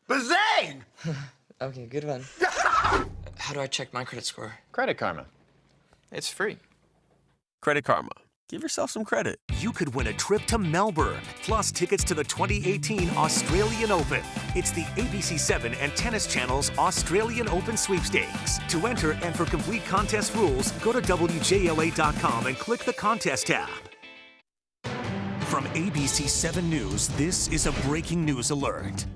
Bazang! Okay, good one. How do I check my credit score? Credit Karma. It's free. Credit Karma. Give yourself some credit. You could win a trip to Melbourne, plus tickets to the 2018 Australian Open. It's the ABC7 and Tennis Channel's Australian Open sweepstakes. To enter and for complete contest rules, go to WJLA.com and click the contest tab. From ABC7 News, this is a breaking news alert.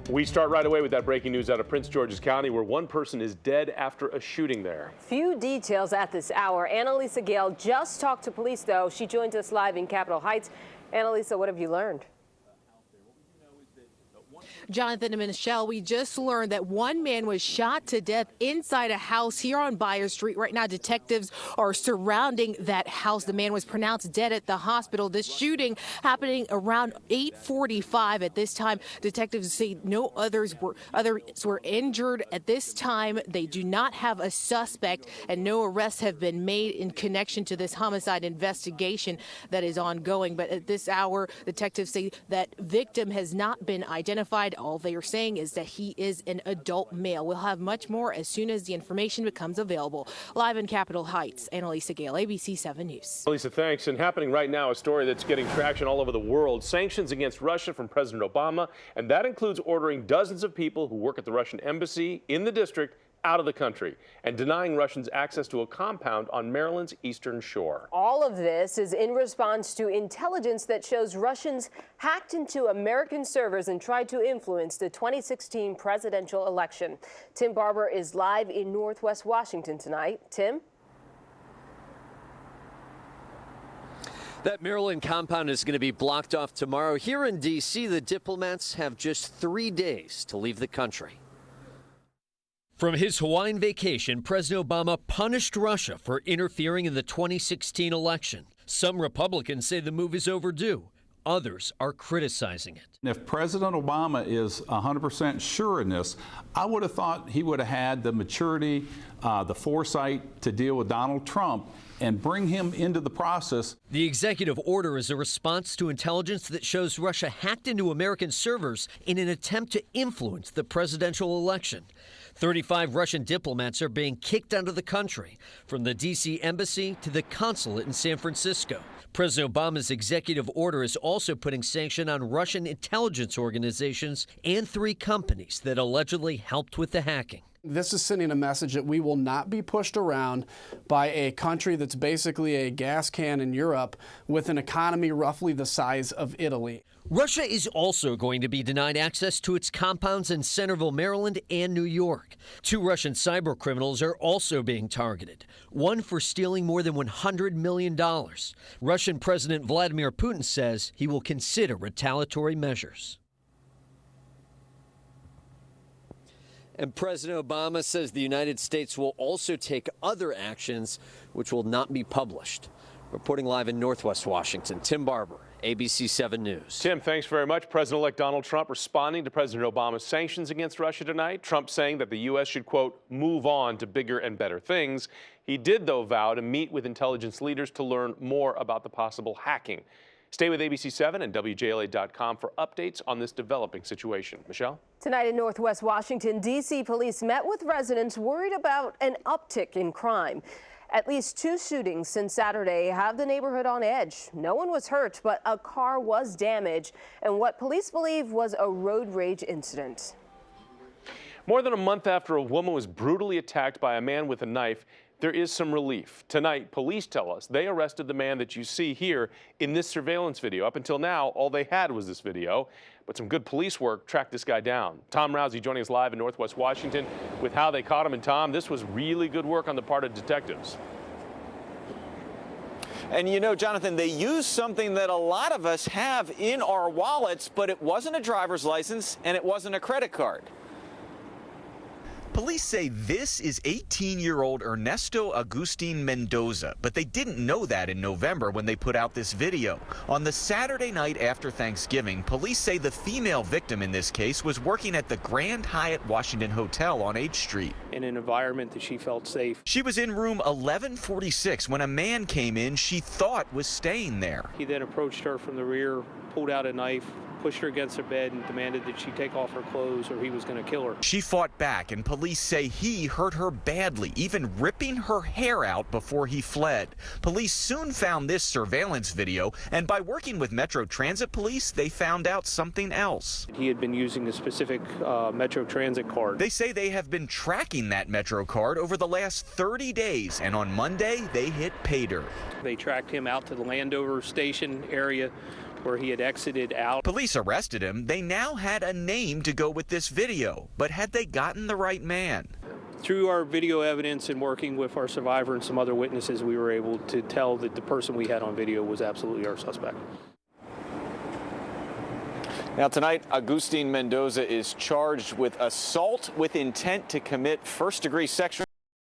We start right away with that breaking news out of Prince George's County, where one person is dead after a shooting there. Few details at this hour. Annalisa Gale just talked to police, though. She joins us live in Capitol Heights. Annalisa, what have you learned? Jonathan and Michelle, we just learned that one man was shot to death inside a house here on Byers Street. Right now, detectives are surrounding that house. The man was pronounced dead at the hospital. This shooting happening around 8:45 at this time. Detectives say no others were injured at this time. They do not have a suspect, and no arrests have been made in connection to this homicide investigation that is ongoing. But at this hour, detectives say that victim has not been identified. All they are saying is that he is an adult male. We'll have much more as soon as the information becomes available. Live in Capitol Heights, Annalisa Gale, ABC7 News. Lisa, thanks. And happening right now, a story that's getting traction all over the world. Sanctions against Russia from President Obama, and that includes ordering dozens of people who work at the Russian embassy in the district out of the country and denying Russians access to a compound on Maryland's eastern shore. All of this is in response to intelligence that shows Russians hacked into American servers and tried to influence the 2016 presidential election. Tim Barber is live in Northwest Washington tonight. Tim? That Maryland compound is going to be blocked off tomorrow. Here in D.C., the diplomats have just 3 days to leave the country. From his Hawaiian vacation, President Obama punished Russia for interfering in the 2016 election. Some Republicans say the move is overdue. Others are criticizing it. If President Obama is 100% sure in this, I would have thought he would have had the maturity, the foresight to deal with Donald Trump and bring him into the process. The executive order is a response to intelligence that shows Russia hacked into American servers in an attempt to influence the presidential election. 35 Russian diplomats are being kicked out of the country, from the D.C. embassy to the consulate in San Francisco. President Obama's executive order is also putting sanction on Russian intelligence organizations and 3 companies that allegedly helped with the hacking. This is sending a message that we will not be pushed around by a country that's basically a gas can in Europe with an economy roughly the size of Italy. Russia is also going to be denied access to its compounds in Centerville, Maryland and New York. 2 Russian cyber criminals are also being targeted, one for stealing more than $100 million. Russian President Vladimir Putin says he will consider retaliatory measures. And President Obama says the United States will also take other actions which will not be published. Reporting live in Northwest Washington, Tim Barber, ABC 7 News. Tim, thanks very much. President-elect Donald Trump responding to President Obama's sanctions against Russia tonight. Trump saying that the U.S. should, quote, move on to bigger and better things. He did, though, vow to meet with intelligence leaders to learn more about the possible hacking. Stay with ABC 7 and WJLA.com for updates on this developing situation. Michelle? Tonight in Northwest Washington, D.C. police met with residents worried about an uptick in crime. At least 2 shootings since Saturday have the neighborhood on edge. No one was hurt, but a car was damaged, and what police believe was a road rage incident. More than a month after a woman was brutally attacked by a man with a knife, there is some relief. Tonight, police tell us they arrested the man that you see here in this surveillance video. Up until now, all they had was this video, but some good police work tracked this guy down. Tom Rousey joining us live in Northwest Washington with how they caught him. And Tom, this was really good work on the part of detectives. And you know, Jonathan, they used something that a lot of us have in our wallets, but it wasn't a driver's license and it wasn't a credit card. Police say this is 18-year-old Ernesto Agustin Mendoza, but they didn't know that in November when they put out this video. On the Saturday night after Thanksgiving, police say the female victim in this case was working at the Grand Hyatt Washington Hotel on H Street. In an environment that she felt safe. She was in room 1146 when a man came in she thought was staying there. He then approached her from the rear, pulled out a knife, pushed her against her bed and demanded that she take off her clothes or he was going to kill her. She fought back, and police say he hurt her badly, even ripping her hair out before he fled. Police soon found this surveillance video, and by working with Metro Transit Police, they found out something else. He had been using a specific Metro Transit card. They say they have been tracking that Metro card over the last 30 days, and on Monday, they hit pay dirt. They tracked him out to the Landover station area where he had exited out. Police arrested him. They now had a name to go with this video, but had they gotten the right man? Through our video evidence and working with our survivor and some other witnesses, we were able to tell that the person we had on video was absolutely our suspect. Now tonight, Agustin Mendoza is charged with assault with intent to commit first-degree sexual